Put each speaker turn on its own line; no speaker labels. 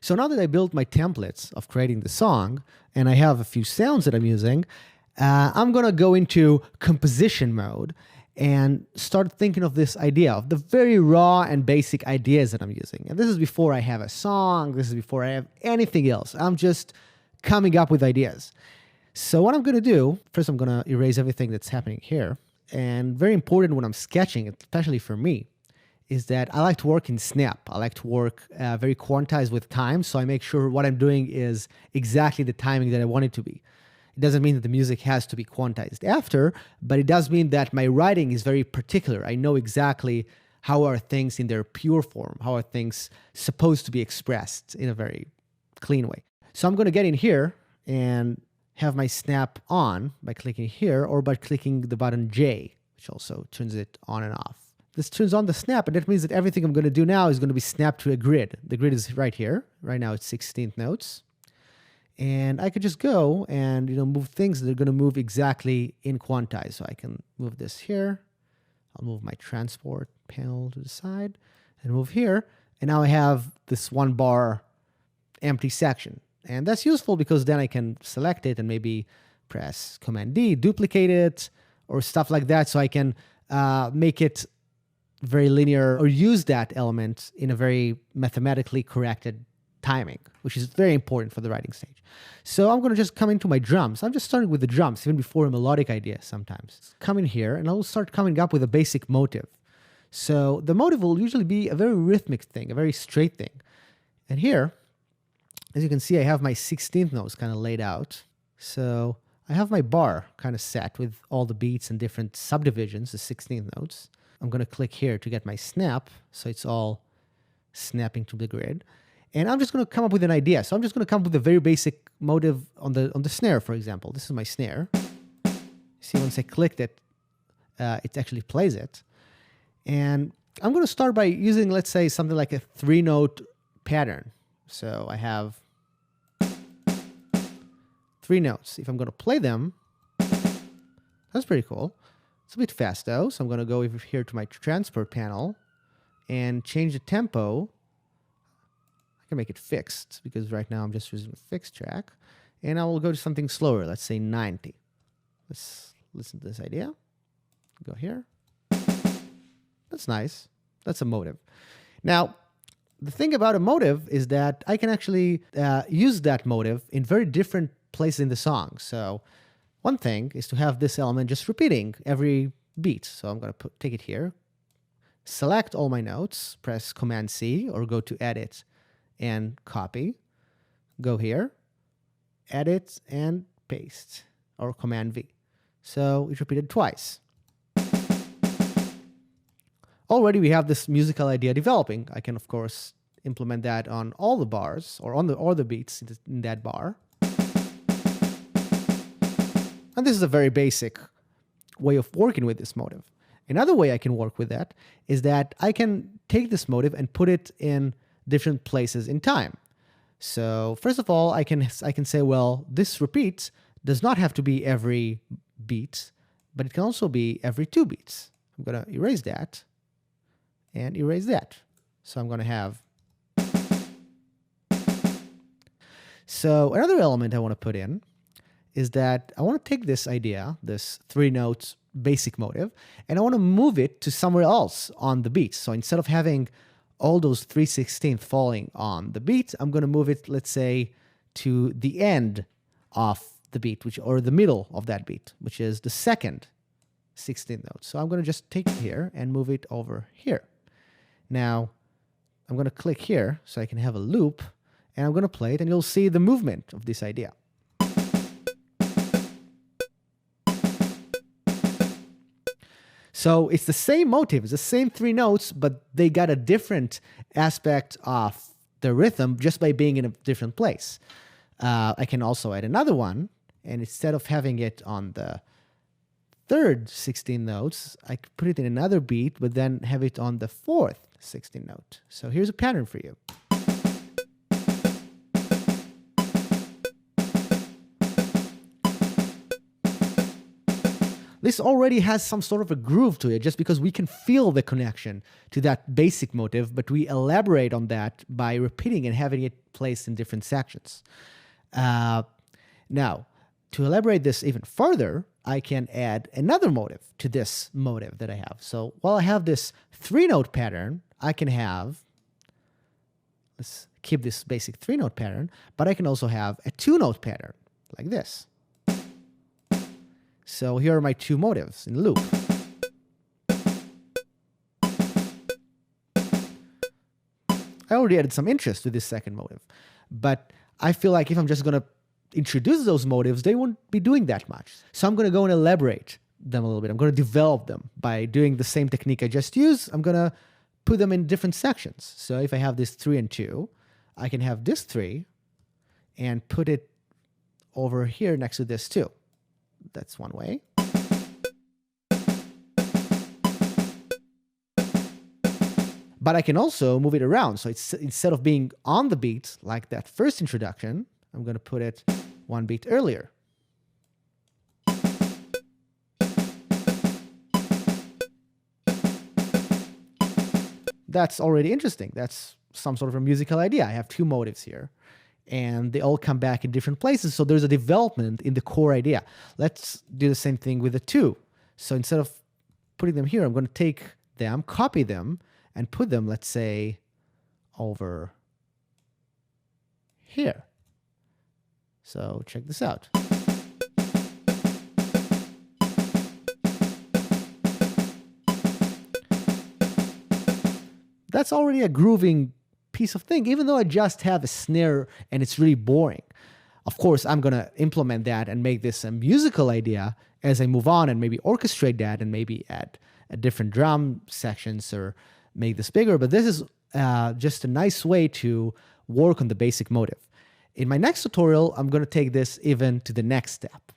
So now that I built my templates of creating the song, and I have a few sounds that I'm using, I'm going to go into composition mode and start thinking of this idea, of the very raw and basic ideas that I'm using. And this is before I have a song. This is before I have anything else. I'm just coming up with ideas. So what I'm going to do, first I'm going to erase everything that's happening here. And very important when I'm sketching, especially for me, is that I like to work in snap. I like to work very quantized with time. So I make sure what I'm doing is exactly the timing that I want it to be. It doesn't mean that the music has to be quantized after, but it does mean that my writing is very particular. I know exactly how are things in their pure form, how are things supposed to be expressed in a very clean way. So I'm going to get in here and have my snap on by clicking here or by clicking the button J, which also turns it on and off. This turns on the snap, and that means that everything I'm going to do now is going to be snapped to a grid. The grid is right here. Right now it's 16th notes. And I could just go and move things that are going to move exactly in quantize. So I can move this here. I'll move my transport panel to the side and move here. And now I have this 1 bar empty section. And that's useful because then I can select it and maybe press Command D, duplicate it, or stuff like that. So I can make it very linear or use that element in a very mathematically corrected timing, which is very important for the writing stage. So I'm going to just come into my drums. I'm just starting with the drums, even before a melodic idea sometimes. Come in here, and I'll start coming up with a basic motive. So the motive will usually be a very rhythmic thing, a very straight thing. And here, as you can see, I have my 16th notes kind of laid out. So I have my bar kind of set with all the beats and different subdivisions, the 16th notes. I'm going to click here to get my snap, so it's all snapping to the grid. And I'm just going to come up with an idea. So I'm just going to come up with a very basic motive on the snare, for example. This is my snare. See, once I clicked it, it actually plays it. And I'm going to start by using, let's say, something like a 3-note pattern. So I have 3 notes. If I'm going to play them, that's pretty cool. It's a bit fast, though. So I'm going to go over here to my transport panel and change the tempo. I can make it fixed because right now I'm just using a fixed track. And I will go to something slower, let's say 90. Let's listen to this idea. Go here. That's nice. That's a motive. Now, the thing about a motive is that I can actually use that motive in very different places in the song. So one thing is to have this element just repeating every beat. So I'm going to take it here, select all my notes, press Command C, or go to Edit and copy, go here, edit and paste, or Command V. So it's repeated twice. Already we have this musical idea developing. I can, of course, implement that on all the bars or on the beats in that bar. And this is a very basic way of working with this motive. Another way I can work with that is that I can take this motive and put it in different places in time. So first of all, I can say, well, this repeat does not have to be every beat, but it can also be every 2 beats. I'm going to erase that and erase that. So I'm going to have. So another element I want to put in is that I want to take this idea, this 3-note basic motive, and I want to move it to somewhere else on the beat. So instead of having all those 3/16 falling on the beat, I'm going to move it, let's say, to the end of the beat, or the middle of that beat, which is the second 16th note. So I'm going to just take it here and move it over here. Now, I'm going to click here so I can have a loop, and I'm going to play it, and you'll see the movement of this idea. So it's the same motive, it's the same 3 notes, but they got a different aspect of the rhythm just by being in a different place. I can also add another one, and instead of having it on the 3rd 16 notes, I could put it in another beat, but then have it on the 4th 16 note. So here's a pattern for you. this already has some sort of a groove to it just because we can feel the connection to that basic motive, but we elaborate on that by repeating and having it placed in different sections. Now, to elaborate this even further, I can add another motive to this motive that I have. So while I have this 3-note pattern, I can have, let's keep this basic 3-note pattern, but I can also have a 2-note pattern like this. So here are my 2 motives in loop. I already added some interest to this second motive, but I feel like if I'm just going to introduce those motives, they won't be doing that much. So I'm going to go and elaborate them a little bit. I'm going to develop them by doing the same technique I just used. I'm going to put them in different sections. So if I have this 3 and 2, I can have this 3 and put it over here next to this 2. That's one way. But I can also move it around. So it's, instead of being on the beat like that first introduction, I'm going to put it 1 beat earlier. That's already interesting. That's some sort of a musical idea. I have 2 motives here, and they all come back in different places. So there's a development in the core idea. Let's do the same thing with the 2. So instead of putting them here, I'm going to take them, copy them, and put them, let's say, over here. So check this out. That's already a grooving piece of thing, even though I just have a snare and it's really boring. Of course, I'm going to implement that and make this a musical idea as I move on and maybe orchestrate that and maybe add a different drum sections or make this bigger. But this is just a nice way to work on the basic motive. In my next tutorial, I'm going to take this even to the next step.